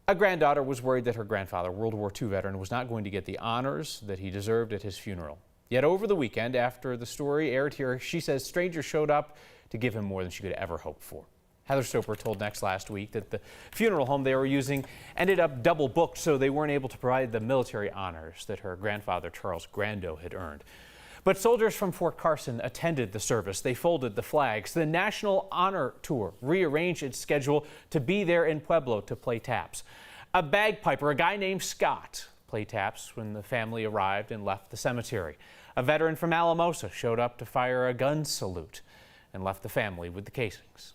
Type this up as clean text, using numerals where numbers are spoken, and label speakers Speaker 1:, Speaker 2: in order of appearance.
Speaker 1: A granddaughter was worried that her grandfather, World War II veteran, was not going to get the honors that he deserved at his funeral. Yet over the weekend, after the story aired here, she says strangers showed up to give him more than she could ever hope for. Heather Soper told Next last week that the funeral home they were using ended up double booked, so they weren't able to provide the military honors that her grandfather, Charles Grando, had earned. But soldiers from Fort Carson attended the service. They folded the flags. The National Honor Tour rearranged its schedule to be there in Pueblo to play taps. A bagpiper, a guy named Scott, played taps when the family arrived and left the cemetery. A veteran from Alamosa showed up to fire a gun salute and left the family with the casings.